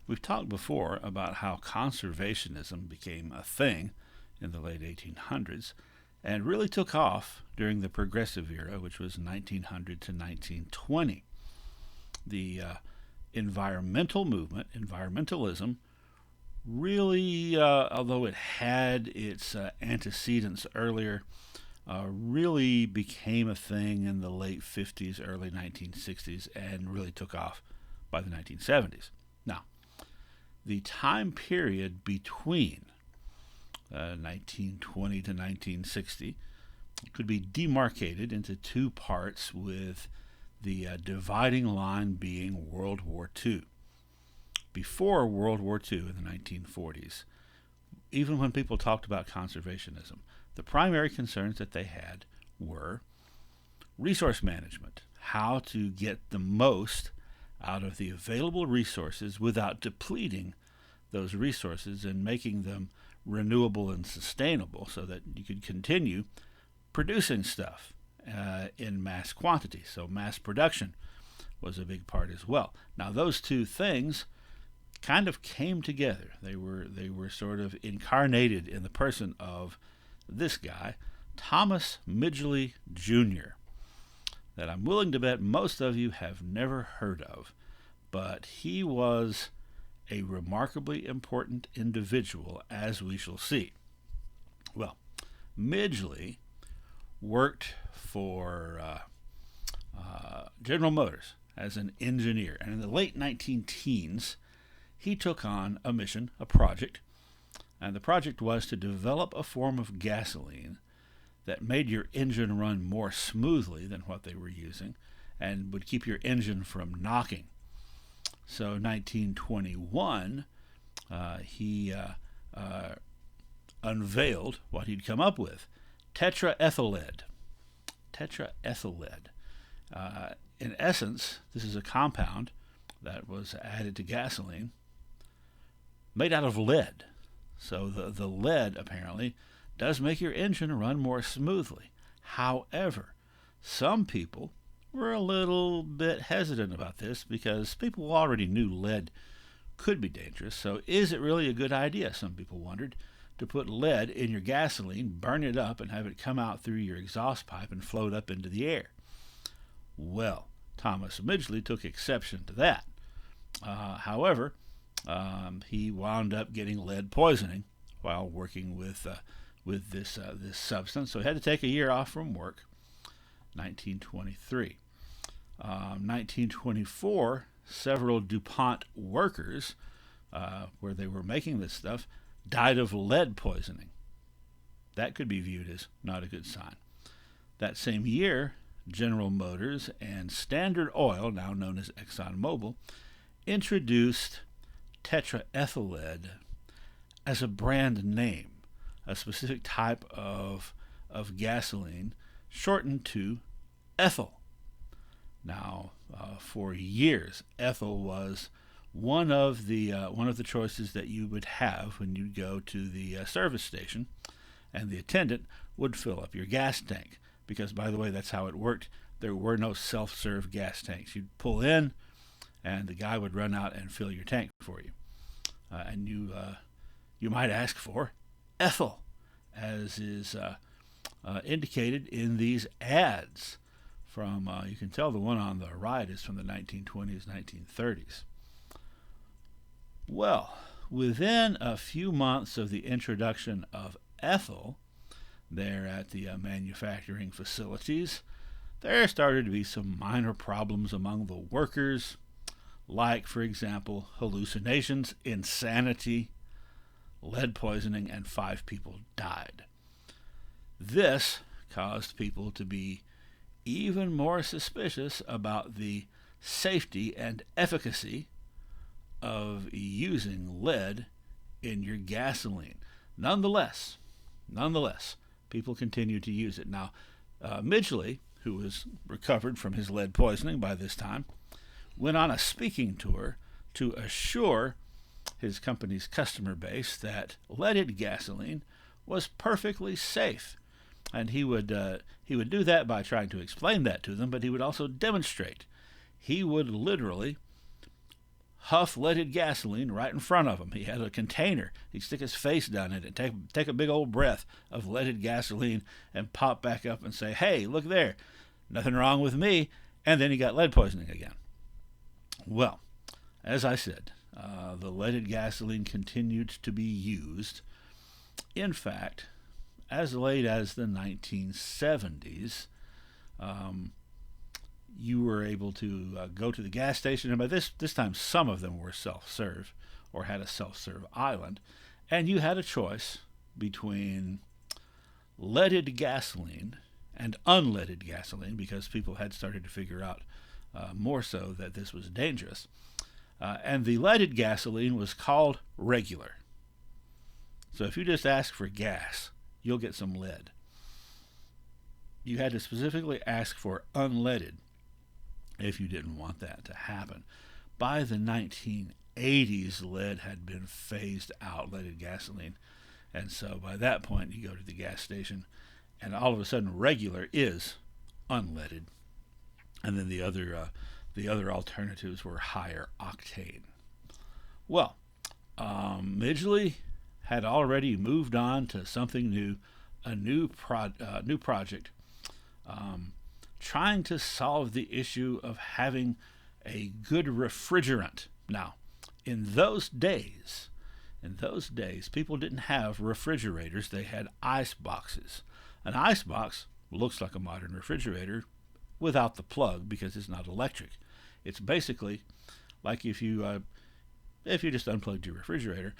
We've talked before about how conservationism became a thing in the late 1800s and really took off during the Progressive Era, which was 1900 to 1920. The environmental movement, environmentalism, really, although it had its antecedents earlier, really became a thing in the late 50s, early 1960s, and really took off by the 1970s. Now, the time period between 1920 to 1960 could be demarcated into two parts, with the dividing line being World War II. Before World War II in the 1940s, even when people talked about conservationism, the primary concerns that they had were resource management, how to get the most out of the available resources without depleting those resources and making them renewable and sustainable so that you could continue producing stuff in mass quantity. So mass production was a big part as well. Now those two things kind of came together. They were sort of incarnated in the person of this guy, Thomas Midgley Jr., that I'm willing to bet most of you have never heard of, but he was a remarkably important individual, as we shall see. Well, Midgley worked for General Motors as an engineer, and in the late 19-teens, he took on a mission, a project, and the project was to develop a form of gasoline that made your engine run more smoothly than what they were using and would keep your engine from knocking. So 1921, he unveiled what he'd come up with, tetraethyllead. Tetraethyllead. In essence, this is a compound that was added to gasoline made out of lead. So the lead apparently does make your engine run more smoothly. However, some people were a little bit hesitant about this because people already knew lead could be dangerous. So is it really a good idea, some people wondered, to put lead in your gasoline, burn it up, and have it come out through your exhaust pipe and float up into the air? Well, Thomas Midgley took exception to that. However, he wound up getting lead poisoning while working with this substance, so he had to take a year off from work. 1923. 1924, several DuPont workers, where they were making this stuff, died of lead poisoning. That could be viewed as not a good sign. That same year, General Motors and Standard Oil, now known as ExxonMobil, introduced tetraethyllead as a brand name, a specific type of gasoline shortened to ethyl. Now, for years, ethyl was one of the choices that you would have when you go to the service station, and the attendant would fill up your gas tank. Because, by the way, that's how it worked. There were no self-serve gas tanks. You'd pull in, and the guy would run out and fill your tank for you. And you might ask for ethyl, as is indicated in these ads from, you can tell the one on the right is from the 1920s, 1930s. Well, within a few months of the introduction of ethyl there at the manufacturing facilities, there started to be some minor problems among the workers, like, for example, hallucinations, insanity, lead poisoning, and 5 people died. This caused people to be even more suspicious about the safety and efficacy of using lead in your gasoline. Nonetheless, people continued to use it. Now, Midgley, who was recovered from his lead poisoning by this time, went on a speaking tour to assure his company's customer base that leaded gasoline was perfectly safe. And he would do that by trying to explain that to them, but he would also demonstrate. He would literally huff leaded gasoline right in front of him. He had a container. He'd stick his face down in it, take a big old breath of leaded gasoline and pop back up and say, hey, look there, nothing wrong with me. And then he got lead poisoning again. Well, as I said, the leaded gasoline continued to be used. In fact, as late as the 1970s, you were able to go to the gas station, and by this time some of them were self-serve or had a self-serve island, and you had a choice between leaded gasoline and unleaded gasoline, because people had started to figure out more so that this was dangerous. And the leaded gasoline was called regular. So if you just ask for gas, you'll get some lead. You had to specifically ask for unleaded if you didn't want that to happen. By the 1980s, lead had been phased out, leaded gasoline. And so by that point, you go to the gas station, and all of a sudden, regular is unleaded. And then the other alternatives were higher octane. Well, Midgley had already moved on to something new, a new project, trying to solve the issue of having a good refrigerant. Now, in those days, people didn't have refrigerators. They had ice boxes. An ice box looks like a modern refrigerator without the plug, because it's not electric. It's basically like if you just unplugged your refrigerator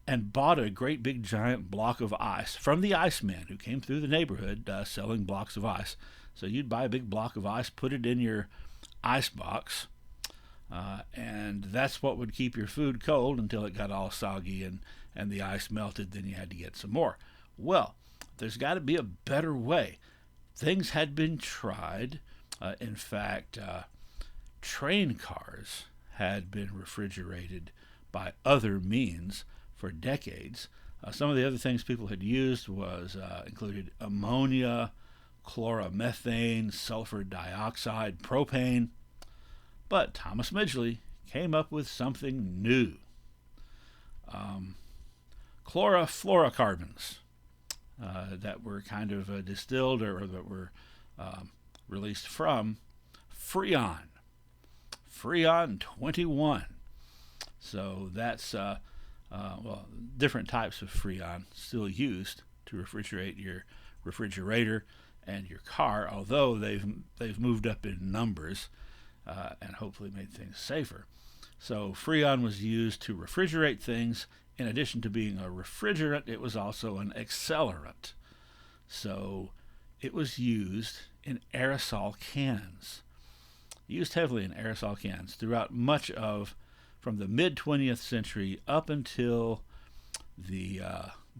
and bought a great big giant block of ice from the Iceman, who came through the neighborhood selling blocks of ice. So you'd buy a big block of ice, put it in your ice box, and that's what would keep your food cold until it got all soggy and the ice melted. Then you had to get some more. Well, there's got to be a better way. Things had been tried. In fact, train cars had been refrigerated by other means for decades. Some of the other things people had used included ammonia, chloromethane, sulfur dioxide, propane. But Thomas Midgley came up with something new. Chlorofluorocarbons that were kind of distilled or that were released from Freon. Freon 21. So that's different types of Freon still used to refrigerate your refrigerator and your car, although they've moved up in numbers and hopefully made things safer. So Freon was used to refrigerate things. In addition to being a refrigerant, it was also an accelerant. So it was used in aerosol cans. Used heavily in aerosol cans throughout much of, from the mid-20th century up until the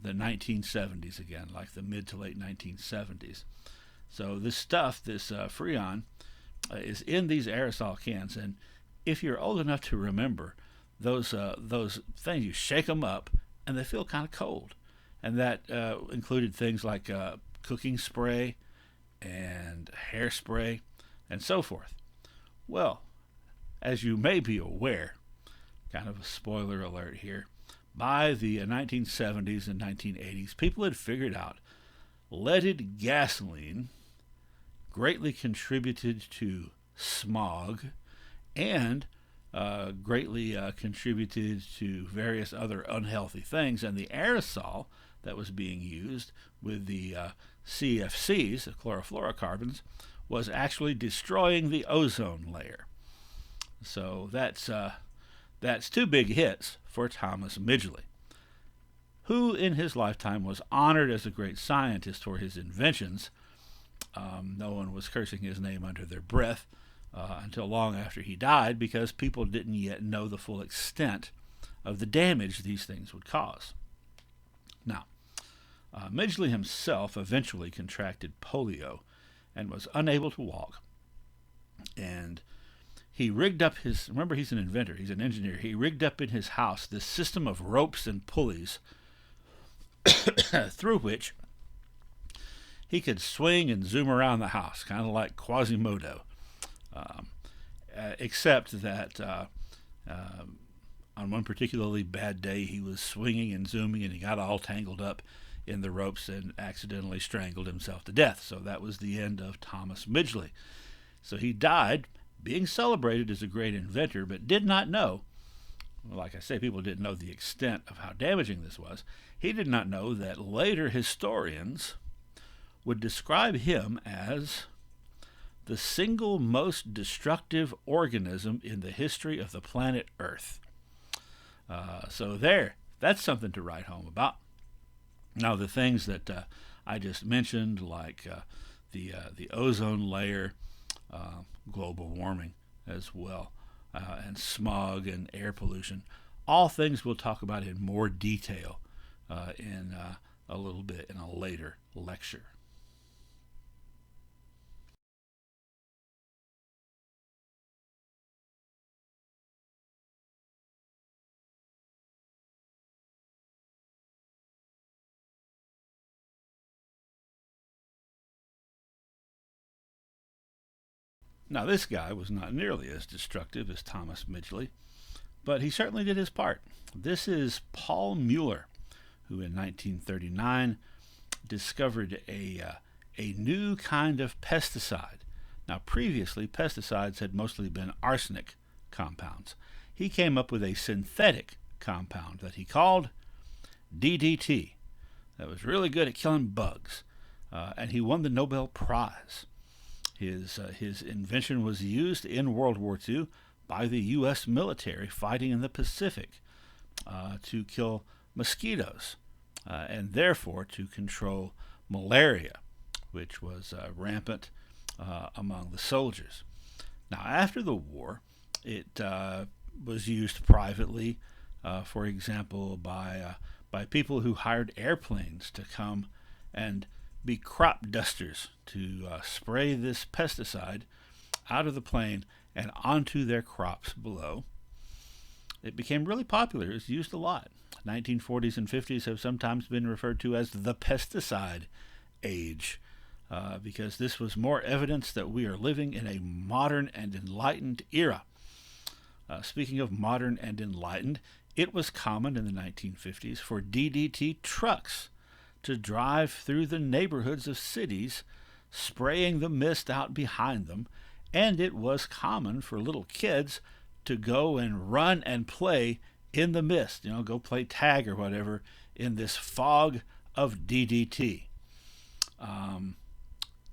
1970s again, like the mid to late 1970s. So this stuff, this Freon, is in these aerosol cans, and if you're old enough to remember, those things, you shake them up and they feel kind of cold, and that included things like cooking spray and hairspray and so forth. Well, as you may be aware, kind of a spoiler alert here, by the 1970s and 1980s, people had figured out leaded gasoline greatly contributed to smog and greatly contributed to various other unhealthy things, and the aerosol that was being used with the CFCs, the chlorofluorocarbons, was actually destroying the ozone layer. So that's two big hits for Thomas Midgley, who in his lifetime was honored as a great scientist for his inventions. No one was cursing his name under their breath until long after he died, because people didn't yet know the full extent of the damage these things would cause. Now, Midgley himself eventually contracted polio and was unable to walk. And he rigged up remember, he's an inventor, he's an engineer, he rigged up in his house this system of ropes and pulleys through which he could swing and zoom around the house, kind of like Quasimodo. Except that on one particularly bad day, he was swinging and zooming, and he got all tangled up in the ropes and accidentally strangled himself to death. So that was the end of Thomas Midgley. So he died being celebrated as a great inventor, but did not know, like I say, people didn't know the extent of how damaging this was. He did not know that later historians would describe him as the single most destructive organism in the history of the planet Earth. So that's something to write home about. Now, the things that I just mentioned, like the ozone layer, global warming as well, and smog and air pollution, all things we'll talk about in more detail in a little bit in a later lecture. Now, this guy was not nearly as destructive as Thomas Midgley, but he certainly did his part. This is Paul Mueller, who in 1939 discovered a new kind of pesticide. Now, previously, pesticides had mostly been arsenic compounds. He came up with a synthetic compound that he called DDT that was really good at killing bugs, and he won the Nobel Prize. His invention was used in World War II by the U.S. military fighting in the Pacific to kill mosquitoes and therefore to control malaria, which was rampant among the soldiers. Now, after the war, it was used privately, for example, by people who hired airplanes to come and be crop dusters to spray this pesticide out of the plane and onto their crops below. It became really popular. It was used a lot. 1940s and 50s have sometimes been referred to as the pesticide age because this was more evidence that we are living in a modern and enlightened era. Speaking of modern and enlightened, it was common in the 1950s for DDT trucks to drive through the neighborhoods of cities, spraying the mist out behind them, and it was common for little kids to go and run and play in the mist, go play tag or whatever in this fog of DDT.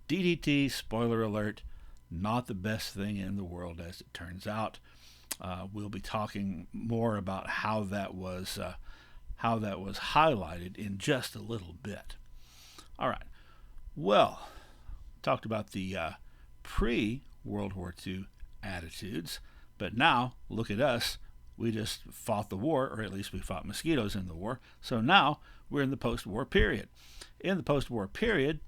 DDT, spoiler alert, not the best thing in the world as it turns out. We'll be talking more about how that was highlighted in just a little bit. All right. Well, talked about the pre-World War II attitudes, but now look at us. We just fought the war, or at least we fought mosquitoes in the war. So now we're in the post-war period. In the post-war period,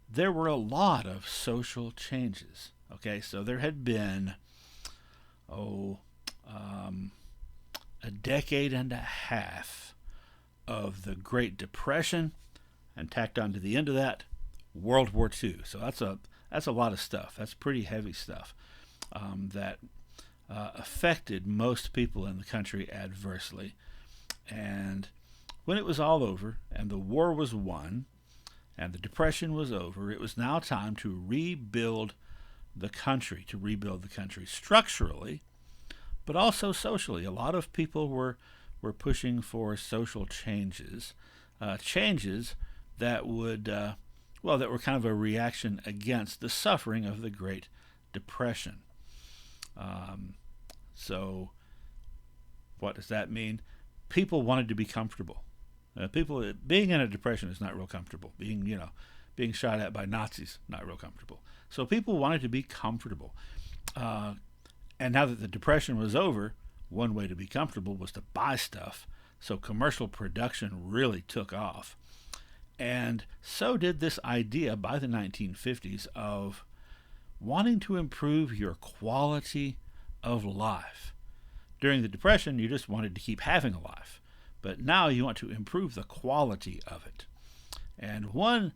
there were a lot of social changes. Okay, so there had been, a decade and a half of the Great Depression, and tacked on to the end of that, World War II. So that's a lot of stuff. That's pretty heavy stuff that affected most people in the country adversely. And when it was all over and the war was won and the Depression was over, it was now time to rebuild the country structurally, but also socially. A lot of people were pushing for social changes, changes that would, that were kind of a reaction against the suffering of the Great Depression. So what does that mean? People wanted to be comfortable. Being in a depression is not real comfortable. Being shot at by Nazis, not real comfortable. So people wanted to be comfortable. And now that the Depression was over, one way to be comfortable was to buy stuff. So commercial production really took off. And so did this idea by the 1950s of wanting to improve your quality of life. During the Depression, you just wanted to keep having a life. But now you want to improve the quality of it. And one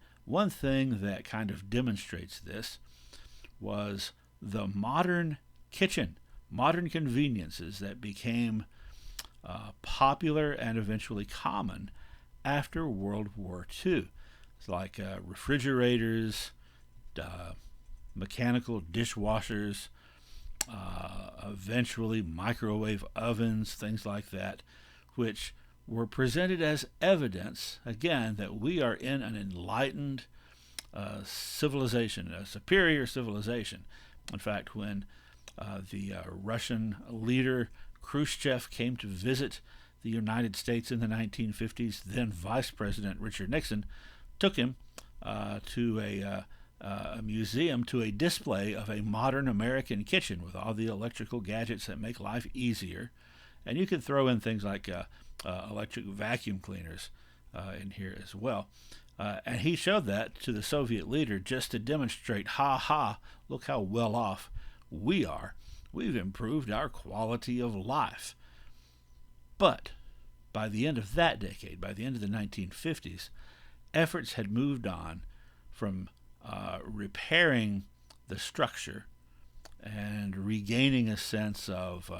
thing that kind of demonstrates this was the modern kitchen, modern conveniences that became popular and eventually common after World War II. It's like refrigerators, mechanical dishwashers, eventually microwave ovens, things like that, which were presented as evidence, again, that we are in an enlightened civilization, a superior civilization. In fact, when the Russian leader Khrushchev came to visit the United States in the 1950s, then Vice President Richard Nixon took him to a museum, to a display of a modern American kitchen with all the electrical gadgets that make life easier. And you can throw in things like electric vacuum cleaners in here as well. And he showed that to the Soviet leader just to demonstrate, look how well off we are. We've improved our quality of life. But by the end of that decade, by the end of the 1950s, efforts had moved on from repairing the structure and regaining a sense of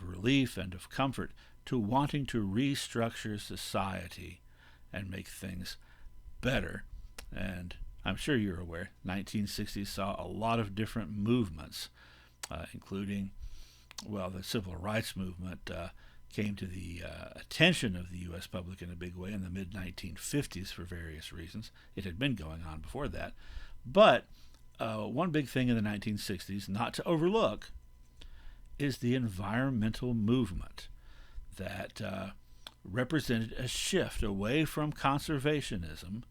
relief and of comfort to wanting to restructure society and make things better. And I'm sure you're aware, 1960s saw a lot of different movements, including, the civil rights movement came to the attention of the U.S. public in a big way in the mid-1950s for various reasons. It had been going on before that. But one big thing in the 1960s, not to overlook, is the environmental movement that represented a shift away from conservationism,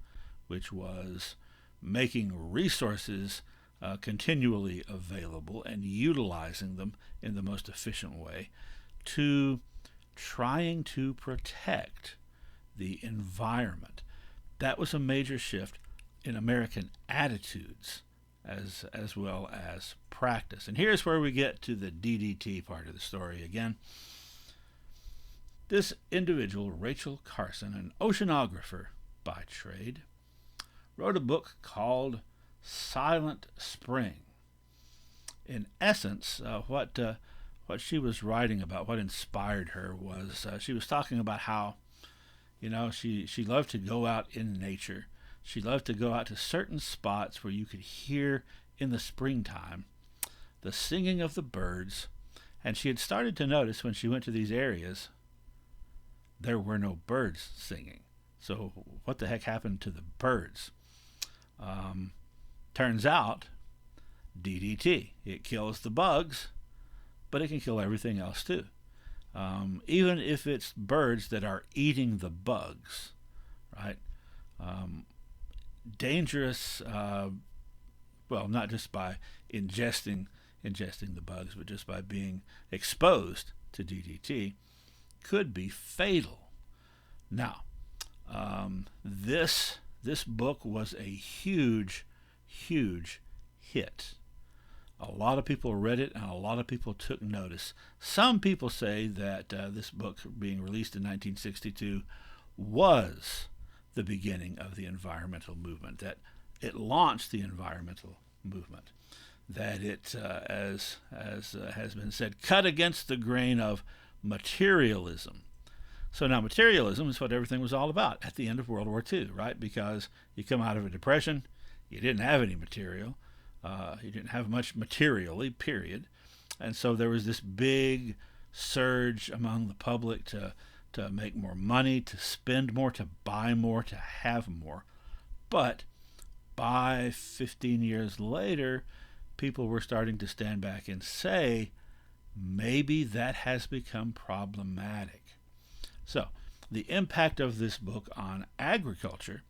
which was making resources continually available and utilizing them in the most efficient way, to trying to protect the environment. That was a major shift in American attitudes as well as practice. And here's where we get to the DDT part of the story again. This individual, Rachel Carson, an oceanographer by trade, wrote a book called Silent Spring. In essence, what she was writing about, what inspired her, was she was talking about how, she loved to go out in nature. She loved to go out to certain spots where you could hear in the springtime the singing of the birds, and she had started to notice when she went to these areas there were no birds singing. So what the heck happened to the birds? Turns out DDT. It kills the bugs, but it can kill everything else too. Even if it's birds that are eating the bugs, right? Dangerous, not just by ingesting the bugs, but just by being exposed to DDT, could be fatal. Now, this book was a huge hit. A lot of people read it, and a lot of people took notice. Some people say that this book, being released in 1962, was the beginning of the environmental movement, that it launched the environmental movement, that it, as has been said, cut against the grain of materialism. So now materialism is what everything was all about at the end of World War II, right? Because you come out of a depression, you didn't have any material, you didn't have much materially, period. And so there was this big surge among the public to make more money, to spend more, to buy more, to have more. But by 15 years later, people were starting to stand back and say, maybe that has become problematic. So the impact of this book on agriculture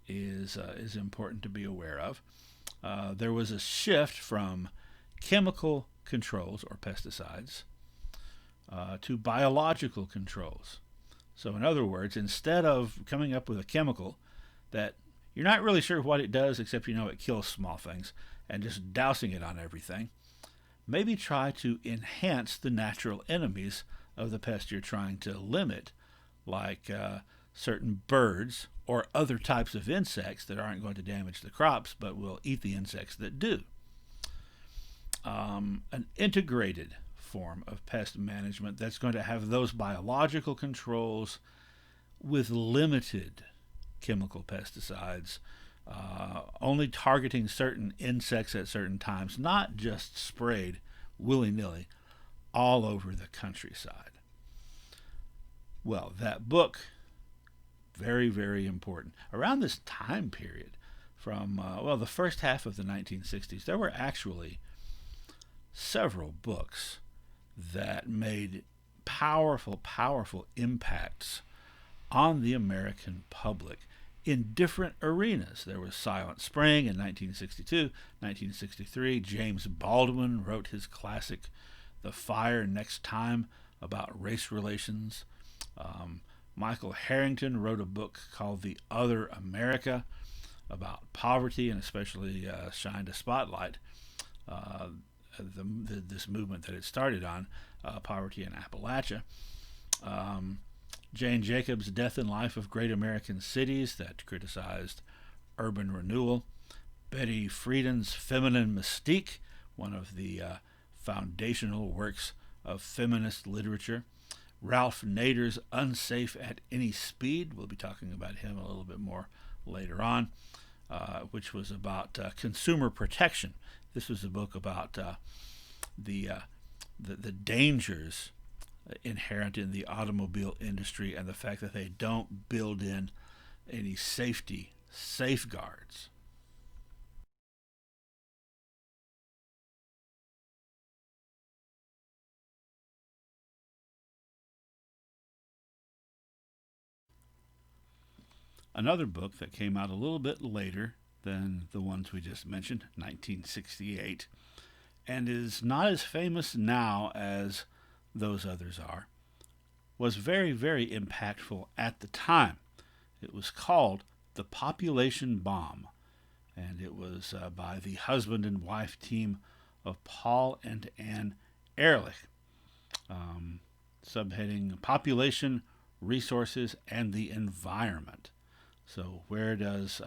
is important to be aware of. There was a shift from chemical controls or pesticides to biological controls. So in other words, instead of coming up with a chemical that you're not really sure what it does except it kills small things, and just dousing it on everything, maybe try to enhance the natural enemies of the pest you're trying to limit, like certain birds or other types of insects that aren't going to damage the crops but will eat the insects that do. An integrated form of pest management that's going to have those biological controls with limited chemical pesticides, only targeting certain insects at certain times, not just sprayed willy-nilly all over the countryside. Well, that book, very, very important. Around this time period, from, the first half of the 1960s, there were actually several books that made powerful, powerful impacts on the American public in different arenas. There was Silent Spring in 1962, 1963. James Baldwin wrote his classic The Fire Next Time about race relations. Michael Harrington wrote a book called The Other America about poverty, and especially shined a spotlight this movement that it started on, poverty in Appalachia. Jane Jacobs' Death and Life of Great American Cities, that criticized urban renewal. Betty Friedan's Feminine Mystique, one of the foundational works of feminist literature. Ralph Nader's Unsafe at Any Speed, we'll be talking about him a little bit more later on, which was about consumer protection. This was a book about the dangers inherent in the automobile industry and the fact that they don't build in any safety safeguards. Another book that came out a little bit later than the ones we just mentioned, 1968, and is not as famous now as those others are, was very, very impactful at the time. It was called The Population Bomb, and it was by the husband and wife team of Paul and Ann Ehrlich. Subheading Population, Resources, and the Environment. So where does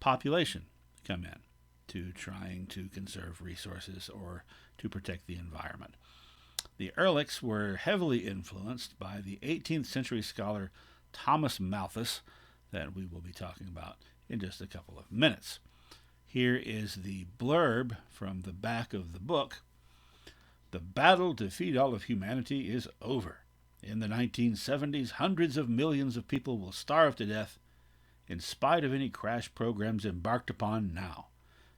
population come in to trying to conserve resources or to protect the environment? The Ehrlichs were heavily influenced by the 18th century scholar Thomas Malthus, that we will be talking about in just a couple of minutes. Here is the blurb from the back of the book. The battle to feed all of humanity is over. In the 1970s, hundreds of millions of people will starve to death in spite of any crash programs embarked upon now.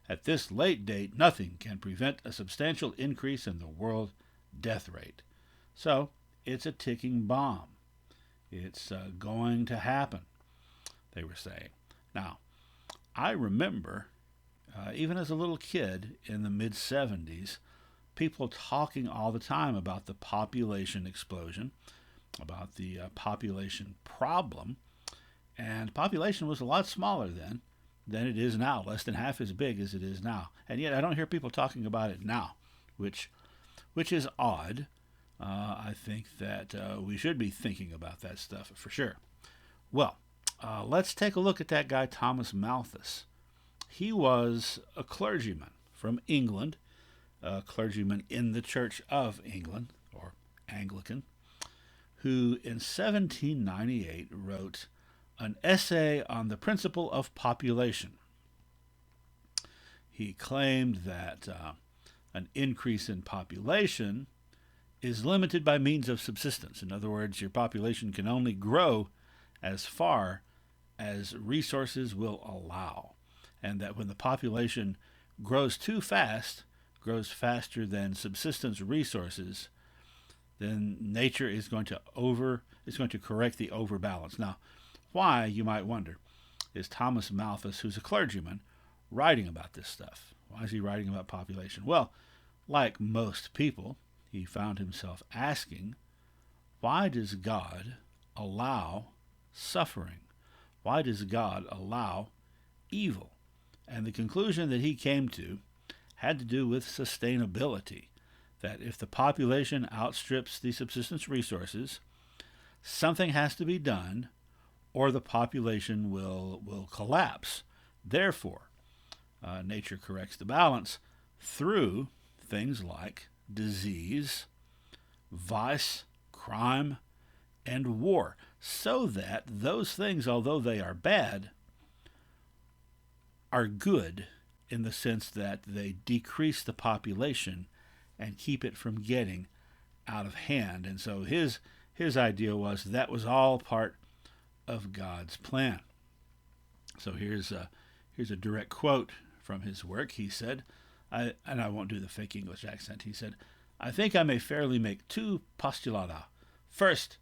At this late date, nothing can prevent a substantial increase in the world death rate. So, it's a ticking bomb. It's going to happen, they were saying. Now, I remember, even as a little kid in the mid-70s, people talking all the time about the population explosion, about the population problem, and population was a lot smaller then than it is now, less than half as big as it is now. And yet I don't hear people talking about it now, which is odd. I think that we should be thinking about that stuff for sure. Well, let's take a look at that guy, Thomas Malthus. He was a clergyman from England, a clergyman in the Church of England, or Anglican, who in 1798 wrote an essay on the principle of population. He claimed that an increase in population is limited by means of subsistence. In other words, your population can only grow as far as resources will allow, and that when the population grows too fast, grows faster than subsistence resources, then nature is going to correct the overbalance. Now, why, you might wonder, is Thomas Malthus, who's a clergyman, writing about this stuff? Why is he writing about population? Well, like most people, he found himself asking, why does God allow suffering? Why does God allow evil? And the conclusion that he came to had to do with sustainability, that if the population outstrips the subsistence resources, something has to be done or the population will collapse. Therefore, nature corrects the balance through things like disease vice, crime, and war, so that those things, although they are bad, are good in the sense that they decrease the population and keep it from getting out of hand. And so his idea was that was all part of God's plan. So here's a direct quote from his work. He said, and I won't do the fake English accent. He said, "I think I may fairly make two postulata. First,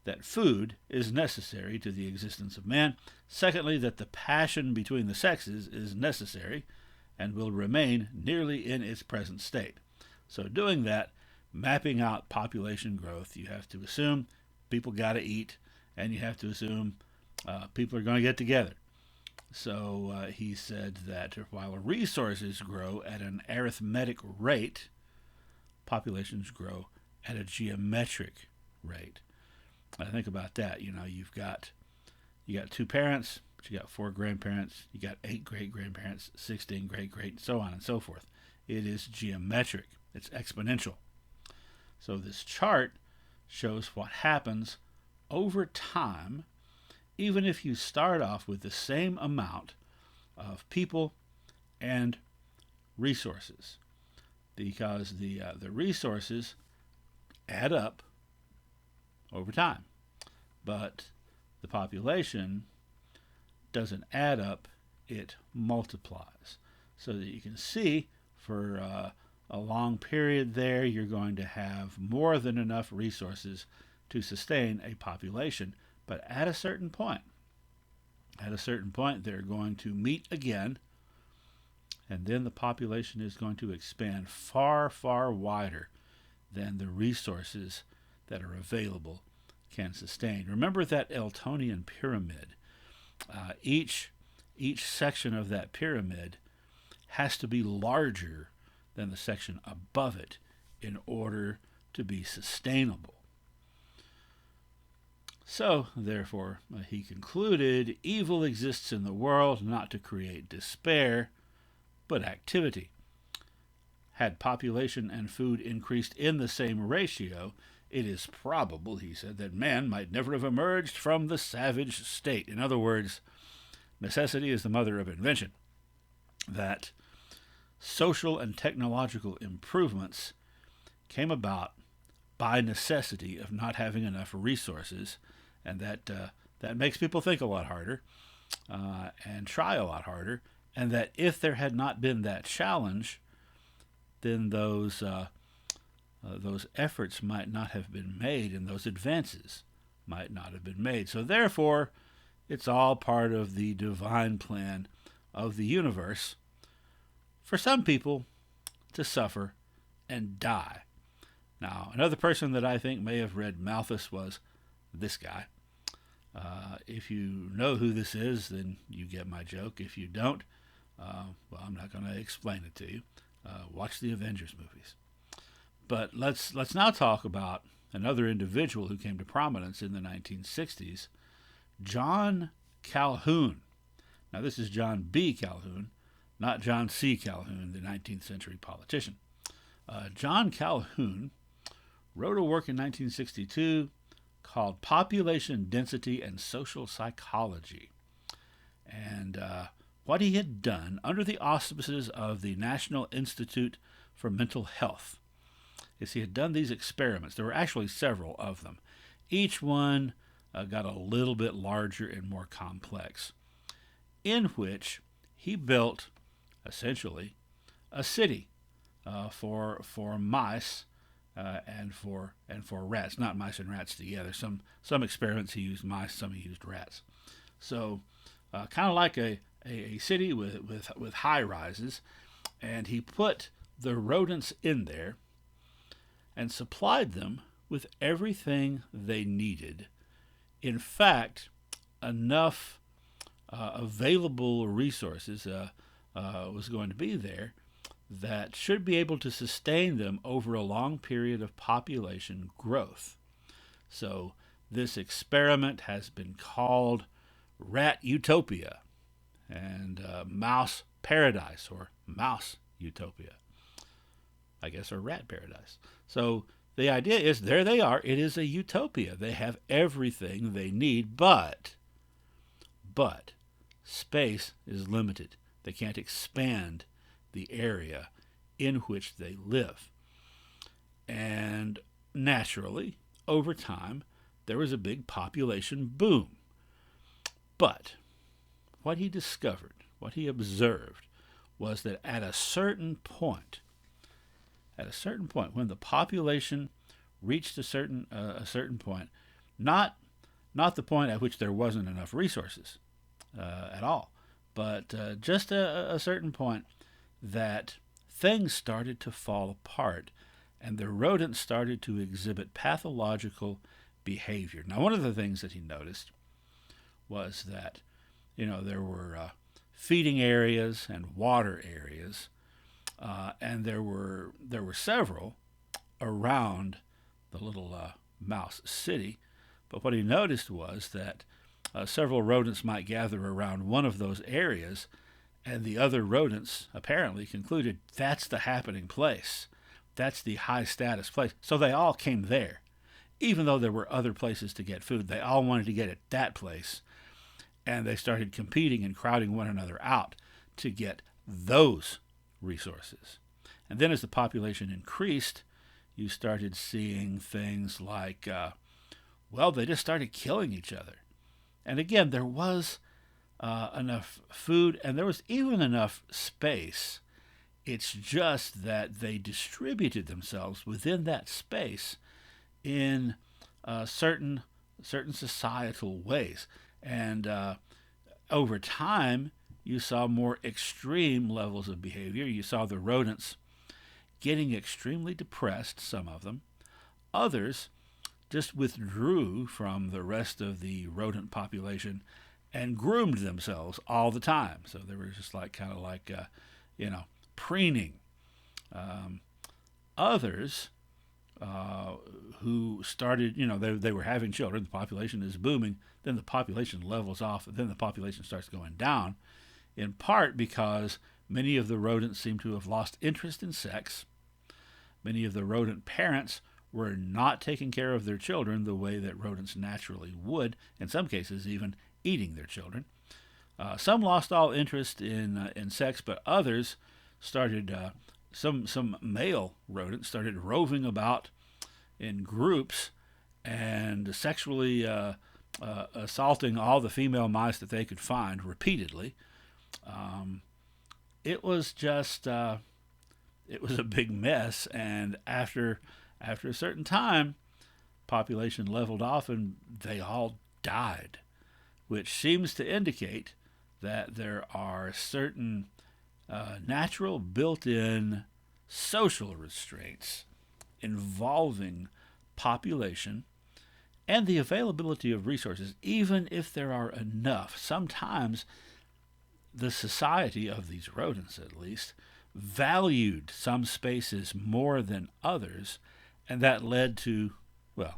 that food is necessary to the existence of man. Secondly, that the passion between the sexes is necessary and will remain nearly in its present state." So doing that, mapping out population growth, you have to assume people got to eat, and you have to assume people are going to get together. So he said that while resources grow at an arithmetic rate, populations grow at a geometric rate. I think about that. You know, you got 2 parents, but you got 4 grandparents, you got 8 great-grandparents, 16 great-great, so on and so forth. It is geometric. It's exponential. So this chart shows what happens over time, even if you start off with the same amount of people and resources, because the resources add up over time, but the population doesn't add up, it multiplies. So that you can see for a long period there, you're going to have more than enough resources to sustain a population. But at a certain point, they're going to meet again, and then the population is going to expand far, far wider than the resources that are available can sustain. Remember that Eltonian pyramid. Each section of that pyramid has to be larger than the section above it in order to be sustainable. So, therefore, he concluded, evil exists in the world not to create despair, but activity. Had population and food increased in the same ratio, it is probable, he said, that man might never have emerged from the savage state. In other words, necessity is the mother of invention. That social and technological improvements came about by necessity of not having enough resources, and that makes people think a lot harder and try a lot harder, and that if there had not been that challenge, then those efforts might not have been made, and those advances might not have been made. So therefore, it's all part of the divine plan of the universe for some people to suffer and die. Now, another person that I think may have read Malthus was this guy. If you know who this is, then you get my joke. If you don't, well, I'm not going to explain it to you. Watch the Avengers movies. But let's now talk about another individual who came to prominence in the 1960s, John Calhoun. Now, this is John B. Calhoun, not John C. Calhoun, the 19th century politician. John Calhoun wrote a work in 1962 called Population Density and Social Psychology. And what he had done under the auspices of the National Institute for Mental Health is he had done these experiments. There were actually several of them. Each one got a little bit larger and more complex, in which he built, essentially, a city for mice and for rats. Not mice and rats together. Some experiments he used mice, some he used rats. So kind of like a city with high rises, and he put the rodents in there and supplied them with everything they needed. In fact, enough available resources was going to be there that should be able to sustain them over a long period of population growth. So this experiment has been called Rat Utopia and Mouse Paradise, or Mouse Utopia, I guess, or Rat Paradise. So the idea is there they are. It is a utopia. They have everything they need, but space is limited. They can't expand the area in which they live. And naturally, over time, there was a big population boom. But what he discovered, what he observed, was that at a certain point, when the population reached a certain point, not the point at which there wasn't enough resources at all, but just a certain point, that things started to fall apart, and the rodents started to exhibit pathological behavior. Now, one of the things that he noticed was that, there were feeding areas and water areas, and there were several around the little mouse city. But what he noticed was that several rodents might gather around one of those areas, and the other rodents apparently concluded that's the happening place. That's the high status place. So they all came there. Even though there were other places to get food, they all wanted to get at that place. And they started competing and crowding one another out to get those resources. And then as the population increased, you started seeing things like, they just started killing each other. And again, there was enough food, and there was even enough space. It's just that they distributed themselves within that space in certain societal ways. And over time, you saw more extreme levels of behavior. You saw the rodents getting extremely depressed, some of them. Others just withdrew from the rest of the rodent population and groomed themselves all the time. So they were just kind of preening. Others who started, they were having children, the population is booming, then the population levels off, then the population starts going down, in part because many of the rodents seem to have lost interest in sex. Many of the rodent parents were not taking care of their children the way that rodents naturally would, in some cases even eating their children. Some lost all interest in sex, but others started, some male rodents started roving about in groups and sexually assaulting all the female mice that they could find repeatedly. It was just, it was a big mess, and after a certain time, population leveled off and they all died, which seems to indicate that there are certain natural built-in social restraints involving population and the availability of resources, even if there are enough. Sometimes the society of these rodents, at least, valued some spaces more than others, and that led to, a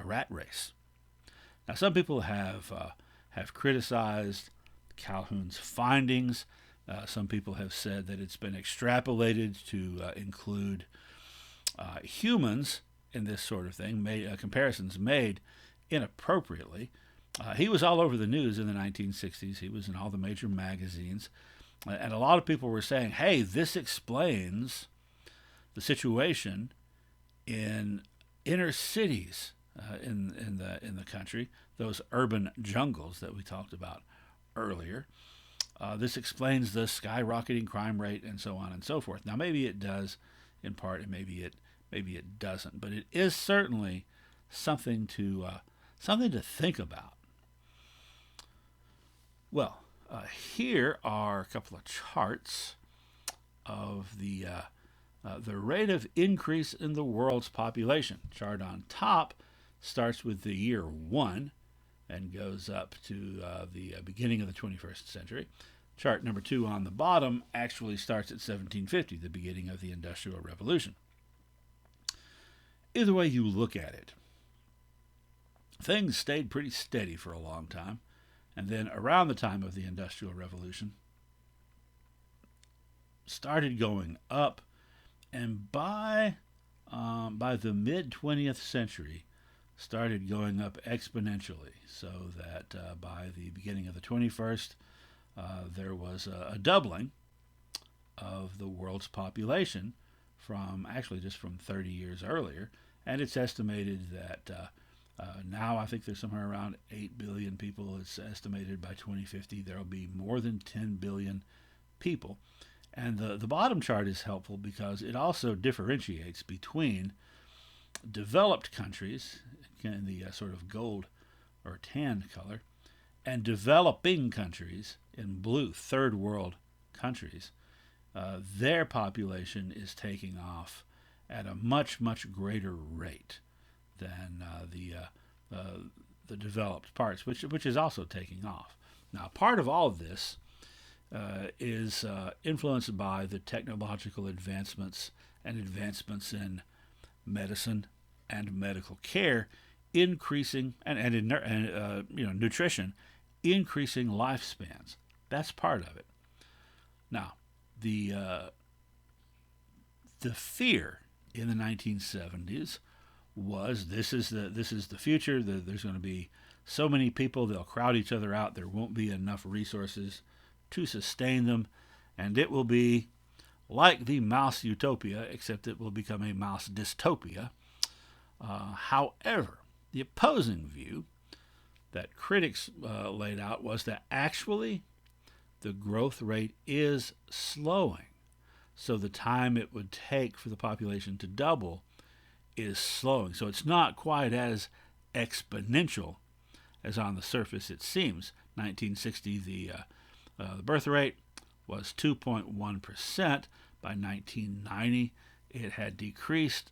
rat race. Now, some people have criticized Calhoun's findings. Some people have said that it's been extrapolated to include humans in this sort of thing, comparisons made inappropriately. He was all over the news in the 1960s. He was in all the major magazines. And a lot of people were saying, hey, this explains the situation in inner cities in the country, those urban jungles that we talked about earlier. This explains the skyrocketing crime rate and so on and so forth. Now, maybe it does in part, and maybe it doesn't, but it is certainly something to think about. Well, here are a couple of charts of the rate of increase in the world's population. Chart on top starts with the year 1 and goes up to the beginning of the 21st century. Chart number 2 on the bottom actually starts at 1750, the beginning of the Industrial Revolution. Either way you look at it, things stayed pretty steady for a long time. And then around the time of the Industrial Revolution, started going up, and by by the mid-20th century, started going up exponentially, so that by the beginning of the 21st, there was a doubling of the world's population from actually just from 30 years earlier. And it's estimated that now I think there's somewhere around 8 billion people. It's estimated by 2050 there will be more than 10 billion people. And the bottom chart is helpful because it also differentiates between developed countries in the sort of gold or tan color and developing countries in blue, third world countries. Their population is taking off at a much, much greater rate than the developed parts, which is also taking off. Now, part of all of this is influenced by the technological advancements and advancements in medicine and medical care, increasing and nutrition, increasing lifespans. That's part of it. Now, the fear in the 1970s was this is the future. There's going to be so many people, they'll crowd each other out. There won't be enough resources to sustain them, and it will be like the mouse utopia, except it will become a mouse dystopia. However, the opposing view that critics laid out was that actually the growth rate is slowing. So the time it would take for the population to double is slowing. So it's not quite as exponential as on the surface it seems. 1960, the birth rate was 2.1%. By 1990, it had decreased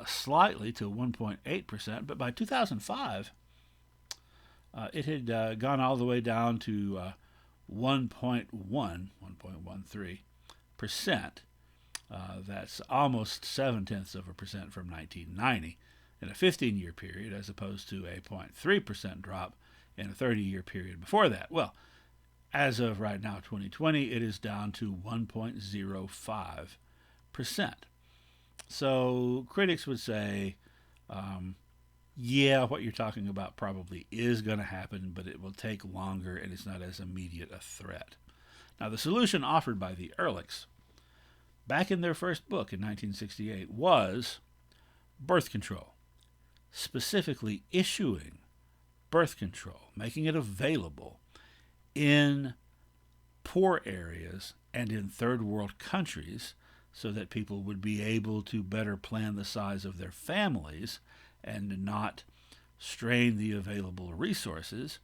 slightly to 1.8%, but by 2005, it had gone all the way down to 1.13%. That's almost 0.7% from 1990 in a 15-year period, as opposed to a 0.3% drop in a 30-year period before that. Well, as of right now, 2020, it is down to 1.05%. So critics would say, yeah, what you're talking about probably is going to happen, but it will take longer and it's not as immediate a threat. Now, the solution offered by the Ehrlichs back in their first book in 1968 was birth control, specifically issuing birth control, making it available in poor areas and in third world countries so that people would be able to better plan the size of their families and not strain the available resources,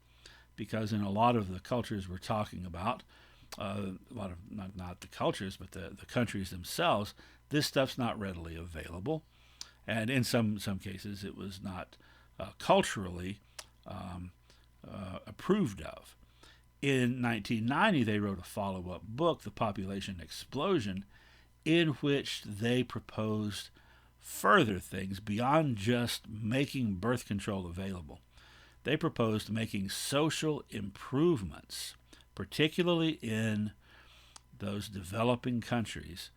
because in a lot of the cultures we're talking about, a lot of not the cultures but the countries themselves, this stuff's not readily available, and in some cases it was not culturally approved of. In 1990, they wrote a follow-up book, The Population Explosion, in which they proposed further things beyond just making birth control available. They proposed making social improvements, particularly in those developing countries,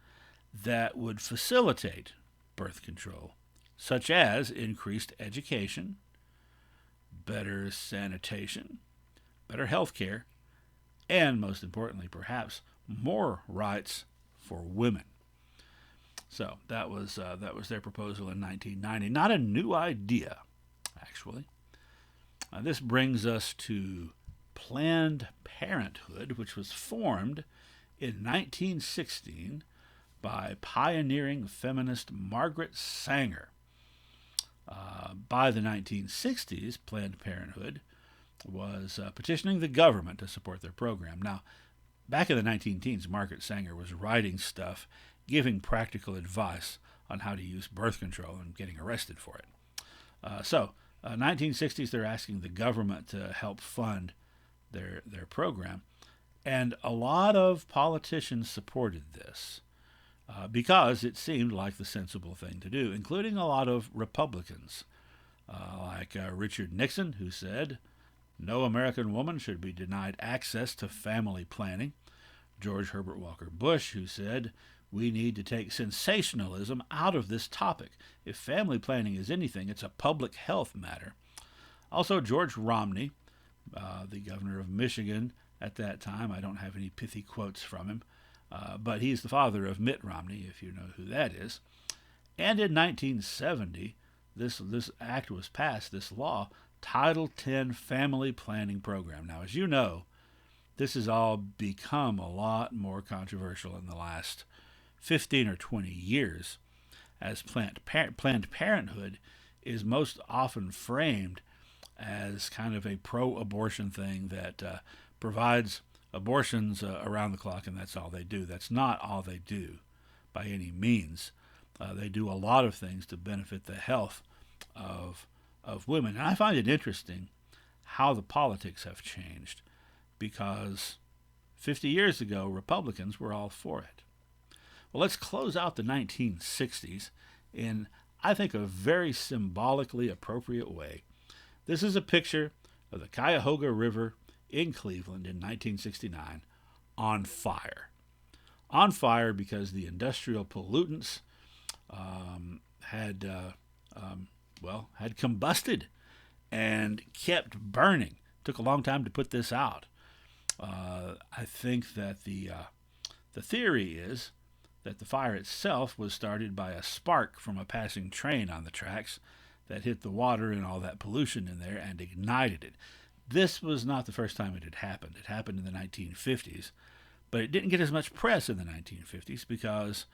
that would facilitate birth control, such as increased education, better sanitation, better health care, and most importantly, perhaps, more rights for women. So that was their proposal in 1990. Not a new idea, actually. This brings us to Planned Parenthood, which was formed in 1916 by pioneering feminist Margaret Sanger. By the 1960s, Planned Parenthood was petitioning the government to support their program. Now, back in the 19-teens, Margaret Sanger was writing stuff, giving practical advice on how to use birth control and getting arrested for it. 1960s, they're asking the government to help fund their program. And a lot of politicians supported this because it seemed like the sensible thing to do, including a lot of Republicans, like Richard Nixon, who said, "No American woman should be denied access to family planning." George Herbert Walker Bush, who said, We need to take sensationalism out of this topic. If family planning is anything, it's a public health matter. Also, George Romney, the governor of Michigan at that time, I don't have any pithy quotes from him, but he's the father of Mitt Romney, if you know who that is. And in 1970, this act was passed, this law, Title X Family Planning Program. Now, as you know, this has all become a lot more controversial in the last 15 or 20 years, as Planned Parenthood is most often framed as kind of a pro-abortion thing that provides abortions around the clock, and that's all they do. That's not all they do by any means. They do a lot of things to benefit the health of women. And I find it interesting how the politics have changed, because 50 years ago, Republicans were all for it. Well, let's close out the 1960s in, I think, a very symbolically appropriate way. This is a picture of the Cuyahoga River in Cleveland in 1969 on fire. On fire because the industrial pollutants had combusted and kept burning. Took a long time to put this out. I think that the theory is that the fire itself was started by a spark from a passing train on the tracks that hit the water and all that pollution in there and ignited it. This was not the first time it had happened. It happened in the 1950s, but it didn't get as much press in the 1950s because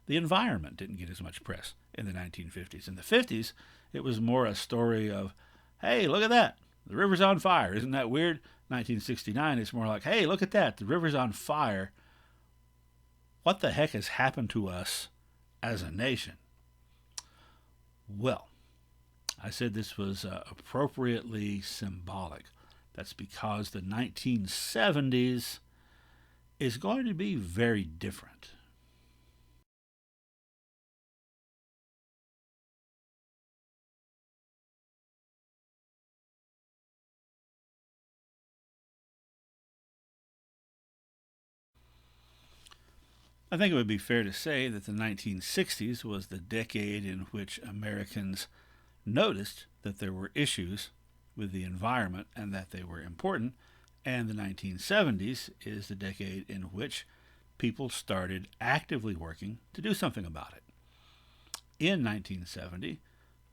the environment didn't get as much press in the 1950s. In the 50s, it was more a story of, hey, look at that, the river's on fire. Isn't that weird? 1969, it's more like, hey, look at that, the river's on fire. What the heck has happened to us as a nation? Well, I said this was appropriately symbolic. That's because the 1970s is going to be very different. I think it would be fair to say that the 1960s was the decade in which Americans noticed that there were issues with the environment and that they were important, and the 1970s is the decade in which people started actively working to do something about it. In 1970,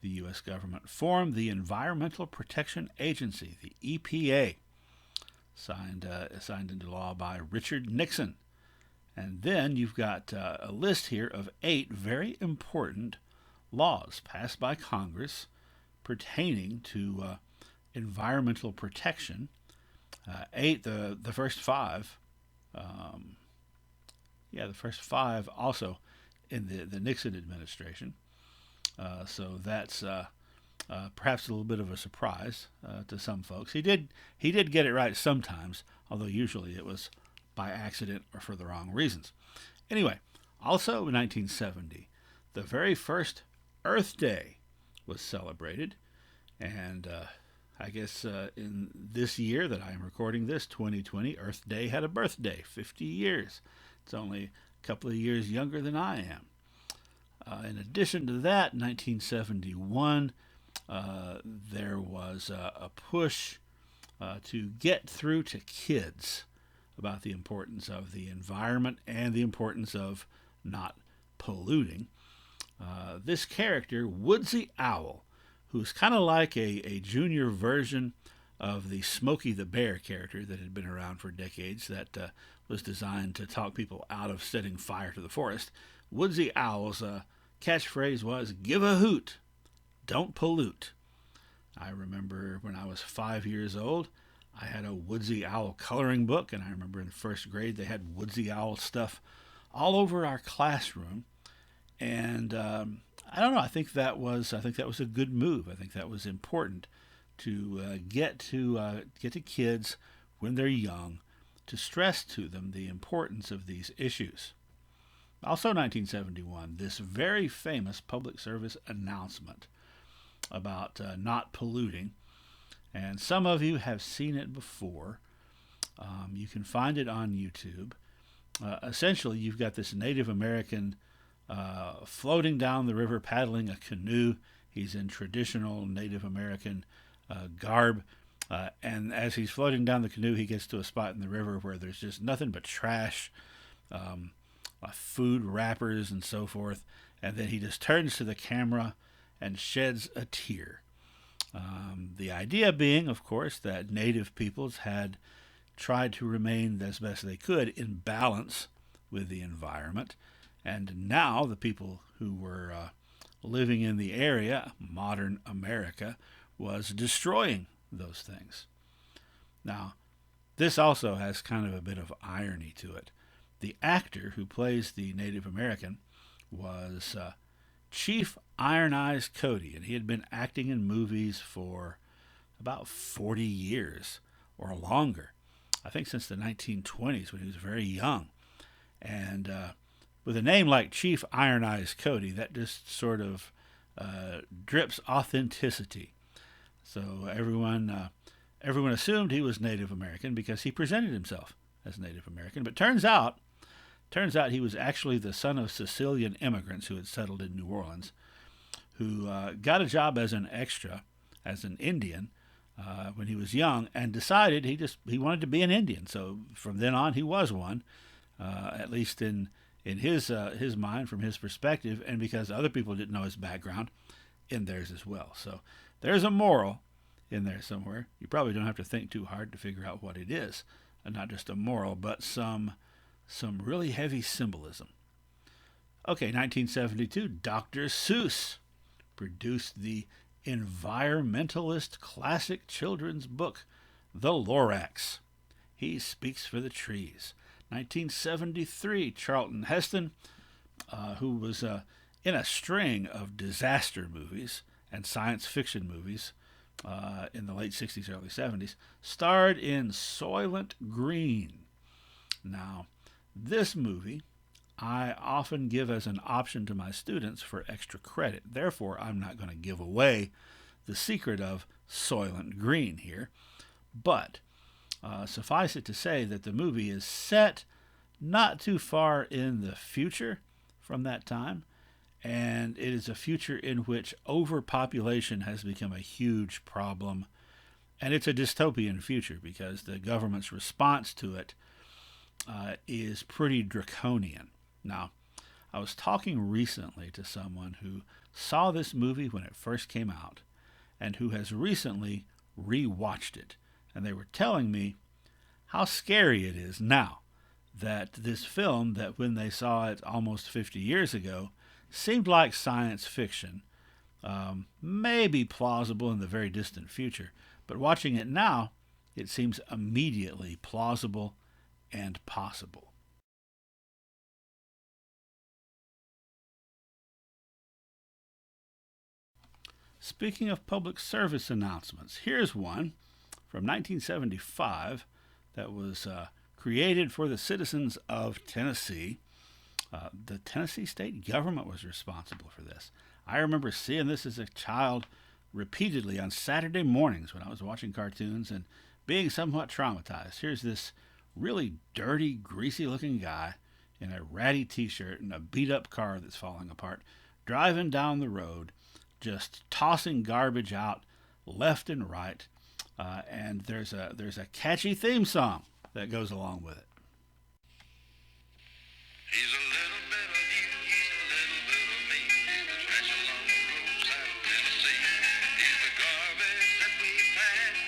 the U.S. government formed the Environmental Protection Agency, the EPA, signed into law by Richard Nixon. And then you've got a list here of 8 very important laws passed by Congress pertaining to environmental protection. 8, the first 5, the first 5 also in the Nixon administration. So that's perhaps a little bit of a surprise to some folks. He did get it right sometimes, although usually it was by accident or for the wrong reasons. Anyway, also in 1970, the very first Earth Day was celebrated, and I guess in this year that I am recording this, 2020, Earth Day had a birthday, 50 years. It's only a couple of years younger than I am. In addition to that, 1971, there was a push to get through to kids about the importance of the environment and the importance of not polluting. This character, Woodsy Owl, who's kind of like a junior version of the Smokey the Bear character that had been around for decades, that was designed to talk people out of setting fire to the forest. Woodsy Owl's catchphrase was, "Give a hoot, don't pollute." I remember when I was 5 years old, I had a Woodsy Owl coloring book, and I remember in first grade they had Woodsy Owl stuff all over our classroom. And I don't know. I think that was a good move. I think that was important to get to kids when they're young, to stress to them the importance of these issues. Also, 1971, this very famous public service announcement about not polluting. And some of you have seen it before. You can find it on YouTube. Essentially, you've got this Native American floating down the river, paddling a canoe. He's in traditional Native American garb. And as he's floating down the canoe, he gets to a spot in the river where there's just nothing but trash, um, food wrappers, and so forth. And then he just turns to the camera and sheds a tear. The idea being, of course, that native peoples had tried to remain as best they could in balance with the environment. And now the people who were living in the area, modern America, was destroying those things. Now, this also has kind of a bit of irony to it. The actor who plays the Native American was Chief Iron Eyes Cody, and he had been acting in movies for about 40 years or longer. I think since the 1920s when he was very young. And with a name like Chief Iron Eyes Cody, that just sort of drips authenticity. So everyone assumed he was Native American because he presented himself as Native American. But turns out he was actually the son of Sicilian immigrants who had settled in New Orleans, who got a job as an extra, as an Indian, when he was young, and decided he wanted to be an Indian. So from then on, he was one, at least in his mind, from his perspective, and because other people didn't know his background, in theirs as well. So there's a moral in there somewhere. You probably don't have to think too hard to figure out what it is, and not just a moral, but some really heavy symbolism. Okay, 1972, Dr. Seuss produced the environmentalist classic children's book, The Lorax. He Speaks for the Trees. 1973, Charlton Heston, who was in a string of disaster movies and science fiction movies in the late 60s, early 70s, starred in Soylent Green. Now, this movie I often give as an option to my students for extra credit. Therefore, I'm not going to give away the secret of Soylent Green here. But suffice it to say that the movie is set not too far in the future from that time, and it is a future in which overpopulation has become a huge problem. And it's a dystopian future because the government's response to it is pretty draconian. Now, I was talking recently to someone who saw this movie when it first came out and who has recently rewatched it. And they were telling me how scary it is now that this film, that when they saw it almost 50 years ago, seemed like science fiction, may be plausible in the very distant future. But watching it now, it seems immediately plausible and possible. Speaking of public service announcements, here's one from 1975 that was created for the citizens of Tennessee. The Tennessee state government was responsible for this. I remember seeing this as a child repeatedly on Saturday mornings when I was watching cartoons and being somewhat traumatized. Here's this really dirty, greasy-looking guy in a ratty t-shirt and a beat-up car that's falling apart, driving down the road, just tossing garbage out left and right, and there's a catchy theme song that goes along with it. He's a little bit of you, he's a little bit of me. He's the trash along the roadside of Tennessee. He's the garbage that we pack.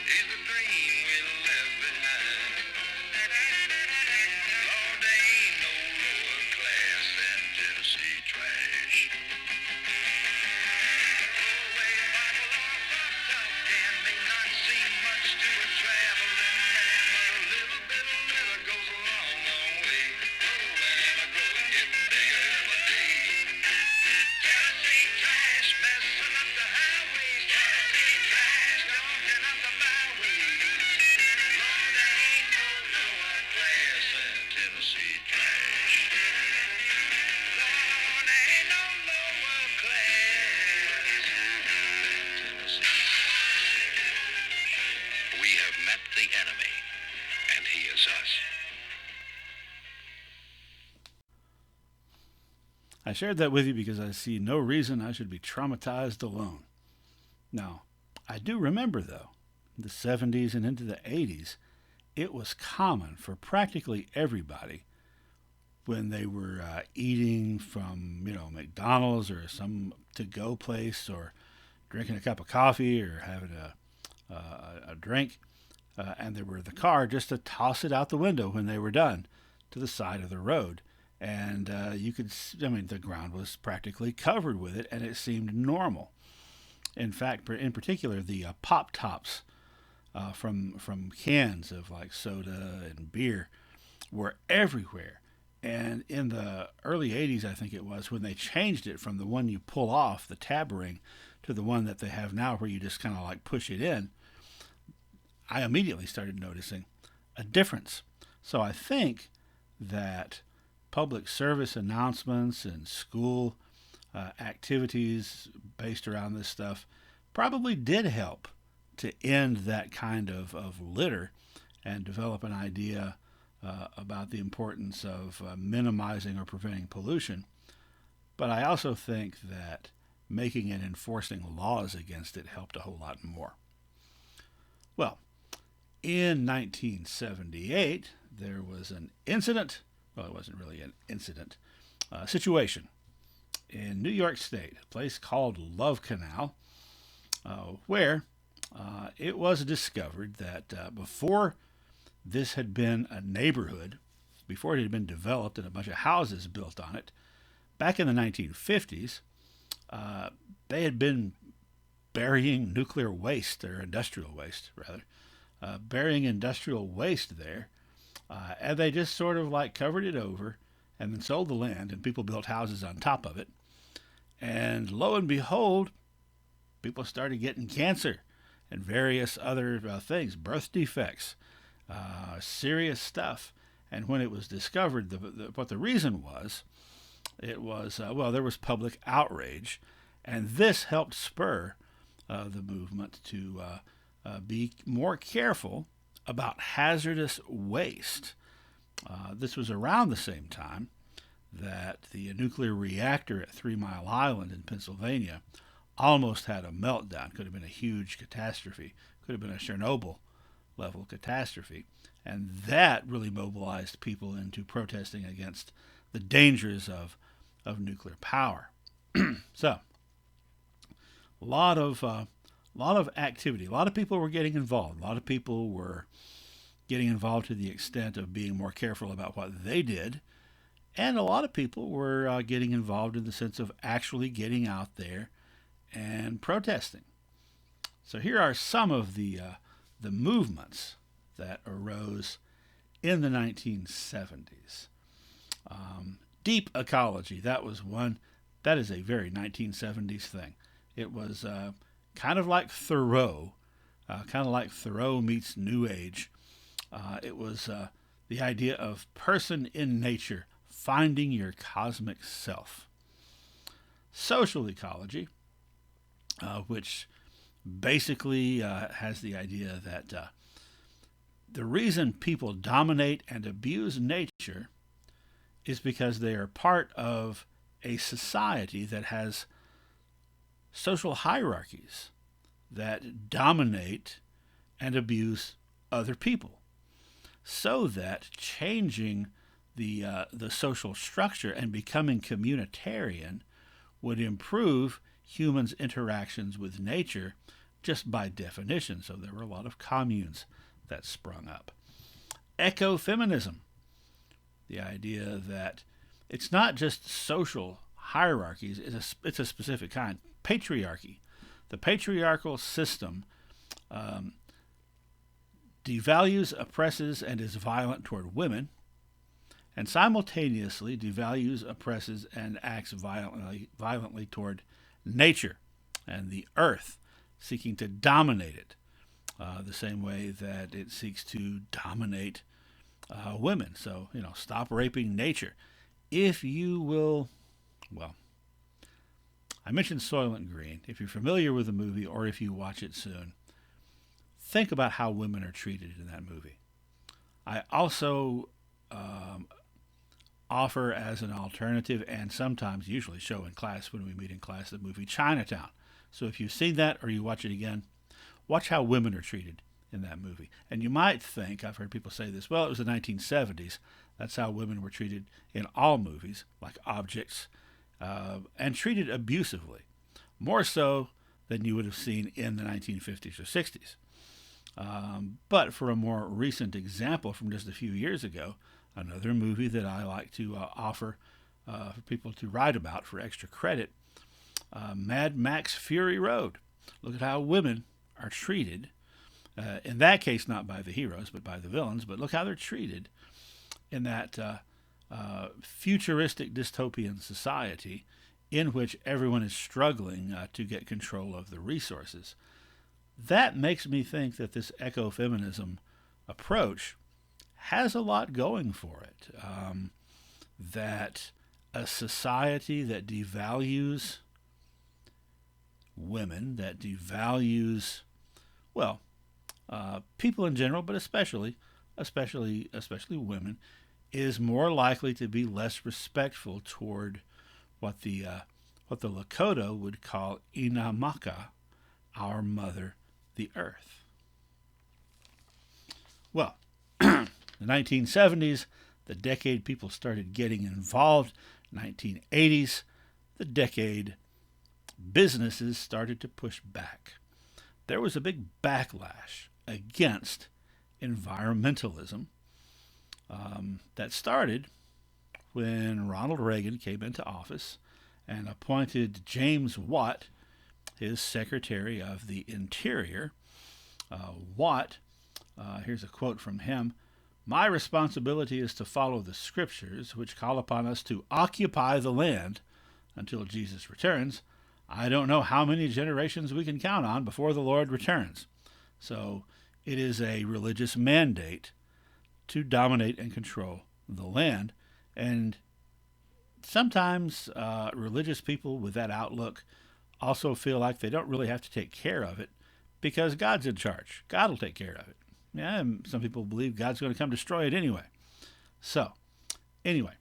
He's the dream we left behind. Lord, there ain't no lower class than Tennessee trash. Throwaway bottle or pop top can may not seem much to a traveling man, but a little bit of litter goes a long, long way. Throwaway I shared that with you because I see no reason I should be traumatized alone. Now, I do remember, though, in the 70s and into the 80s, it was common for practically everybody when they were eating from, McDonald's or some to-go place, or drinking a cup of coffee or having a drink, and they were in the car, just to toss it out the window when they were done to the side of the road. And you could, the ground was practically covered with it, and it seemed normal. In fact, in particular, the pop tops from cans of like soda and beer were everywhere. And in the early 80s, I think it was, when they changed it from the one you pull off, the tab ring, to the one that they have now where you just kind of like push it in, I immediately started noticing a difference. So I think that public service announcements and school activities based around this stuff probably did help to end that kind of litter and develop an idea about the importance of minimizing or preventing pollution. But I also think that making and enforcing laws against it helped a whole lot more. Well, in 1978, there was an incident. Well, it wasn't really an incident. Situation in New York State, a place called Love Canal, where it was discovered that before this had been a neighborhood, before it had been developed and a bunch of houses built on it, back in the 1950s, they had been burying nuclear waste, or industrial waste, rather, burying industrial waste there, and they just sort of like covered it over and then sold the land, and people built houses on top of it. And lo and behold, people started getting cancer and various other things, birth defects, serious stuff. And when it was discovered, what the reason was, it was, there was public outrage, and this helped spur the movement to be more careful about hazardous waste. This was around the same time that the nuclear reactor at 3 Mile Island in Pennsylvania almost had a meltdown. Could have been a huge catastrophe. Could have been a Chernobyl-level catastrophe. And that really mobilized people into protesting against the dangers of nuclear power. So, a lot of activity. A lot of people were getting involved. A lot of people were getting involved to the extent of being more careful about what they did. And a lot of people were getting involved in the sense of actually getting out there and protesting. So here are some of the movements that arose in the 1970s. Deep ecology, that was one. That is a very 1970s thing. It was kind of like Thoreau meets New Age. It was the idea of person in nature, finding your cosmic self. Social ecology, which basically has the idea that the reason people dominate and abuse nature is because they are part of a society that has social hierarchies that dominate and abuse other people, so that changing the social structure and becoming communitarian would improve humans' interactions with nature just by definition. So there were a lot of communes that sprung up. Ecofeminism, the idea that it's not just social hierarchies, it's a specific kind. Patriarchy. The patriarchal system devalues, oppresses, and is violent toward women, and simultaneously devalues, oppresses, and acts violently toward nature and the earth, seeking to dominate it the same way that it seeks to dominate women. So, stop raping nature. If you will, I mentioned Soylent Green. If you're familiar with the movie, or if you watch it soon, think about how women are treated in that movie. I also offer as an alternative and sometimes usually show in class when we meet in class the movie Chinatown. So if you've seen that or you watch it again, watch how women are treated in that movie. And you might think, I've heard people say this, well, it was the 1970s. That's how women were treated in all movies, like objects, and treated abusively, more so than you would have seen in the 1950s or 60s. But for a more recent example from just a few years ago, another movie that I like to offer for people to write about for extra credit, Mad Max Fury Road. Look at how women are treated, in that case not by the heroes but by the villains, but look how they're treated in that futuristic dystopian society in which everyone is struggling to get control of the resources. That makes me think that this ecofeminism approach has a lot going for it. That a society that devalues women, that devalues, well, people in general, but especially women, is more likely to be less respectful toward what the Lakota would call Inamaka, our mother, the earth. Well, the 1970s, the decade people started getting involved. 1980s, the decade businesses started to push back. There was a big backlash against environmentalism that started when Ronald Reagan came into office and appointed James Watt his Secretary of the Interior. Watt, here's a quote from him: "My responsibility is to follow the scriptures, which call upon us to occupy the land until Jesus returns. I don't know how many generations we can count on before the Lord returns." So it is a religious mandate to dominate and control the land. And sometimes religious people with that outlook also feel like they don't really have to take care of it because God's in charge. God will take care of it. Yeah, and some people believe God's going to come destroy it anyway. So, anyway,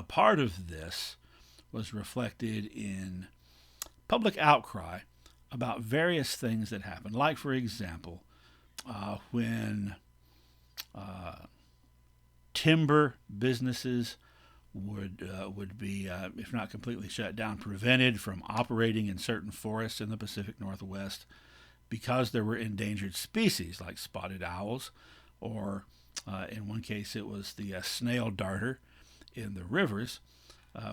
part of this was reflected in public outcry about various things that happened. Like, for example, when timber businesses would be, if not completely shut down, prevented from operating in certain forests in the Pacific Northwest because there were endangered species like spotted owls, or in one case it was the snail darter in the rivers,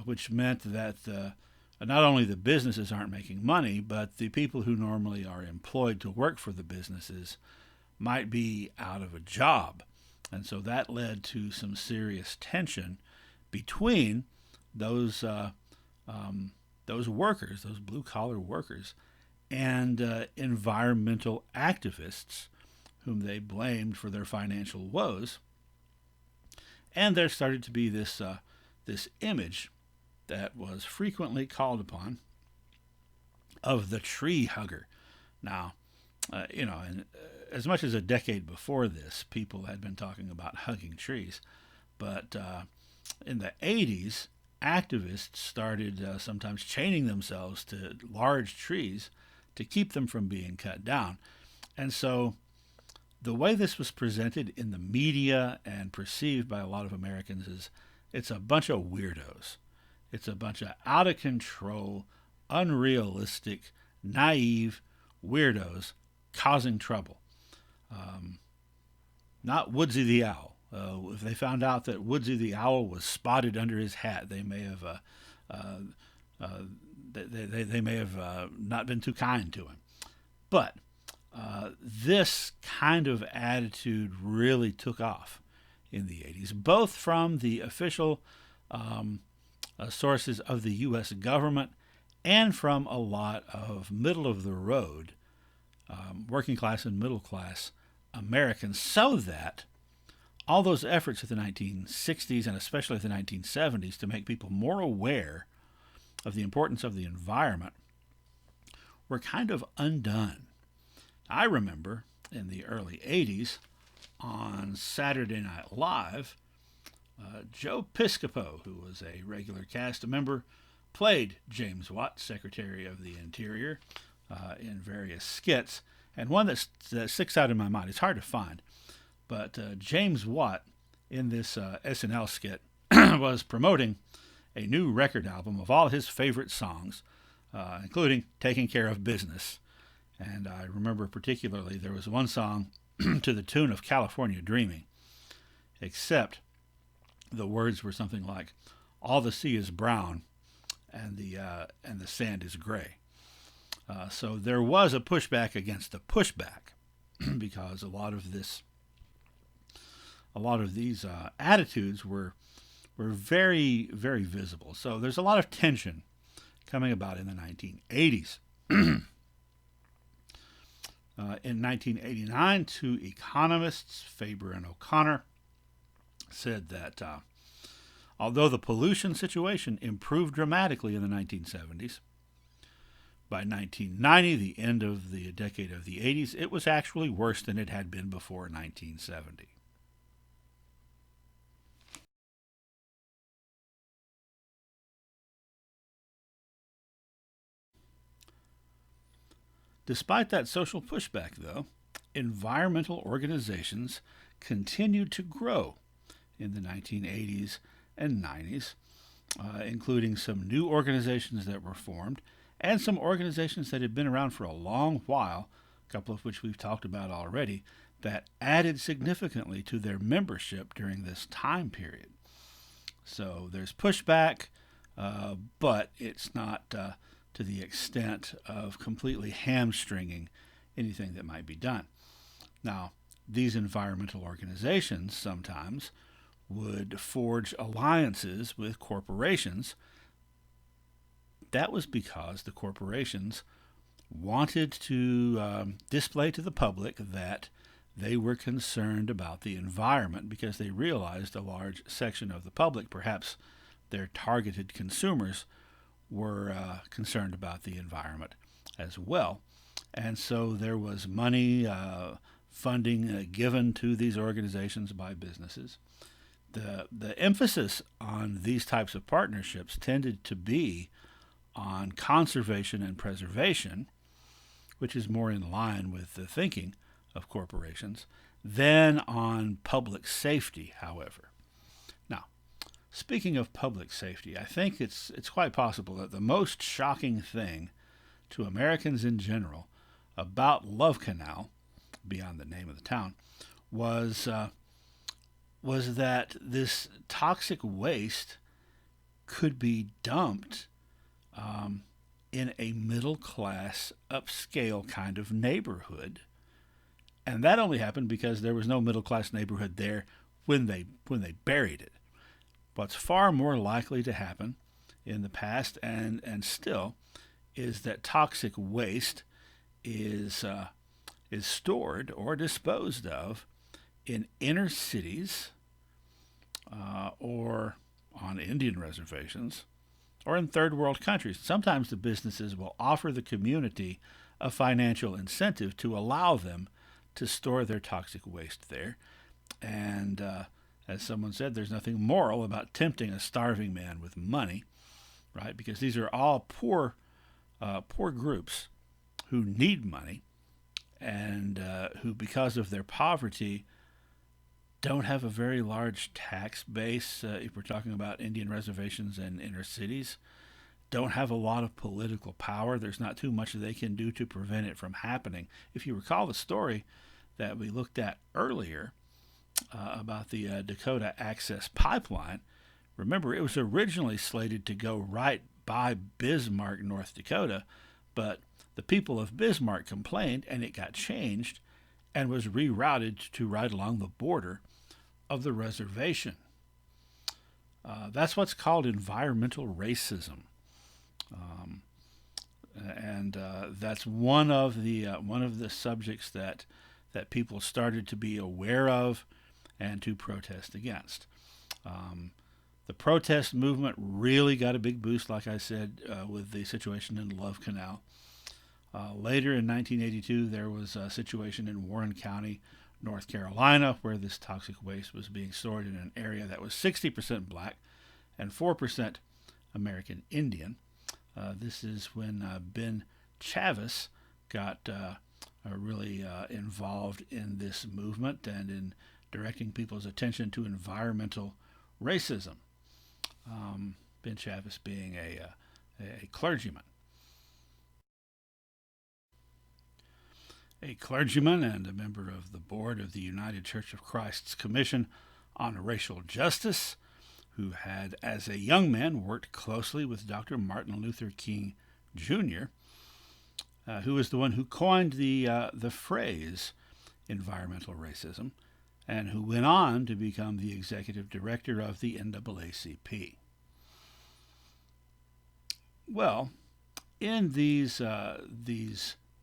which meant that not only the businesses aren't making money, but the people who normally are employed to work for the businesses might be out of a job. And so that led to some serious tension between those workers, those blue-collar workers, and environmental activists whom they blamed for their financial woes. And there started to be this image that was frequently called upon of the tree hugger. Now, and as much as a decade before this, people had been talking about hugging trees. But in the 80s, activists started sometimes chaining themselves to large trees to keep them from being cut down. And so the way this was presented in the media and perceived by a lot of Americans is it's a bunch of weirdos. It's a bunch of out-of-control, unrealistic, naive weirdos causing trouble. Not Woodsy the Owl. If they found out that Woodsy the Owl was spotted under his hat, they may have they may have not been too kind to him. But this kind of attitude really took off in the 80s, both from the official sources of the U.S. government and from a lot of middle-of-the-road working class and middle class Americans, so that all those efforts of the 1960s and especially the 1970s to make people more aware of the importance of the environment were kind of undone. I remember in the early 80s on Saturday Night Live, Joe Piscopo, who was a regular cast member, played James Watt, Secretary of the Interior, in various skits. And one that sticks out in my mind, it's hard to find, but James Watt in this SNL skit was promoting a new record album of all his favorite songs, including Taking Care of Business. And I remember particularly there was one song to the tune of California Dreaming, except the words were something like, "All the sea is brown and the sand is gray." So there was a pushback against the pushback because a lot of these attitudes were very, very visible. So there's a lot of tension coming about in the 1980s. In 1989, two economists, Faber and O'Connor, said that although the pollution situation improved dramatically in the 1970s, by 1990, the end of the decade of the 80s, it was actually worse than it had been before 1970. Despite that social pushback, though, environmental organizations continued to grow in the 1980s and 90s, including some new organizations that were formed and some organizations that had been around for a long while, a couple of which we've talked about already, that added significantly to their membership during this time period. So there's pushback, but it's not to the extent of completely hamstringing anything that might be done. Now, these environmental organizations sometimes would forge alliances with corporations. That was because the corporations wanted to display to the public that they were concerned about the environment because they realized a large section of the public, perhaps their targeted consumers, were concerned about the environment as well. And so there was money, funding given to these organizations by businesses. The emphasis on these types of partnerships tended to be on conservation and preservation, which is more in line with the thinking of corporations, than on public safety, however. Now, speaking of public safety, I think it's quite possible that the most shocking thing to Americans in general about Love Canal, beyond the name of the town, was that this toxic waste could be dumped in a middle-class, upscale kind of neighborhood. And that only happened because there was no middle-class neighborhood there when they buried it. What's far more likely to happen in the past and still is that toxic waste is stored or disposed of in inner cities or on Indian reservations or in third world countries. Sometimes the businesses will offer the community a financial incentive to allow them to store their toxic waste there. And as someone said, there's nothing moral about tempting a starving man with money, right? Because these are all poor groups who need money and who, because of their poverty, don't have a very large tax base, if we're talking about Indian reservations and inner cities, don't have a lot of political power. There's not too much that they can do to prevent it from happening. If you recall the story that we looked at earlier about the Dakota Access Pipeline, remember it was originally slated to go right by Bismarck, North Dakota, but the people of Bismarck complained and it got changed and was rerouted to right along the border of the reservation. That's what's called environmental racism, and that's one of the subjects that people started to be aware of and to protest against. The protest movement really got a big boost, like I said, with the situation in Love Canal. Later in 1982, there was a situation in Warren County North Carolina, where this toxic waste was being stored in an area that was 60% black and 4% American Indian. This is when Ben Chavis got really involved in this movement and in directing people's attention to environmental racism. Ben Chavis being a clergyman. A clergyman and a member of the board of the United Church of Christ's Commission on Racial Justice, who had, as a young man, worked closely with Dr. Martin Luther King Jr., who was the one who coined the phrase environmental racism, and who went on to become the executive director of the NAACP. Well, in these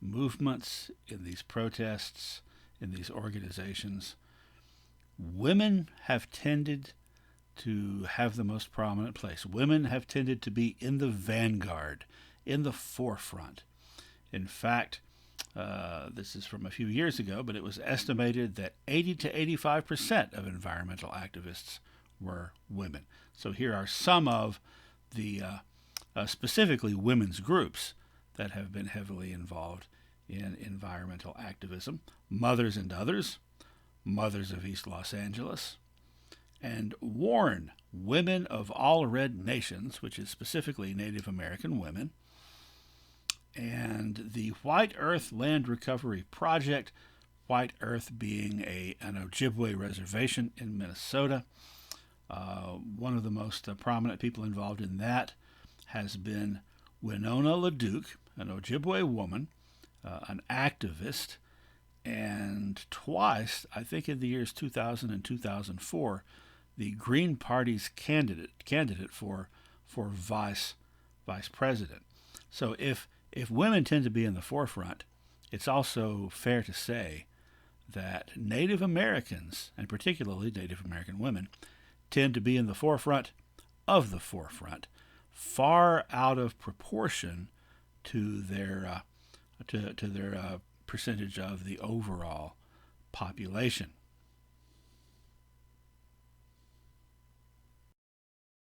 movements, in these protests, in these organizations, women have tended to have the most prominent place. Women have tended to be in the vanguard, in the forefront. In fact, this is from a few years ago, but it was estimated that 80 to 85% of environmental activists were women. So here are some of the specifically women's groups that have been heavily involved in environmental activism: Mothers and Others, Mothers of East Los Angeles, and WARN, Women of All Red Nations, which is specifically Native American women, and the White Earth Land Recovery Project, White Earth being an Ojibwe reservation in Minnesota. One of the most prominent people involved in that has been Winona LaDuke, an Ojibwe woman, an activist, and twice, I think in the years 2000 and 2004, the Green Party's candidate for vice president. So if women tend to be in the forefront, it's also fair to say that Native Americans, and particularly Native American women, tend to be in the forefront of the forefront, far out of proportion to their percentage of the overall population.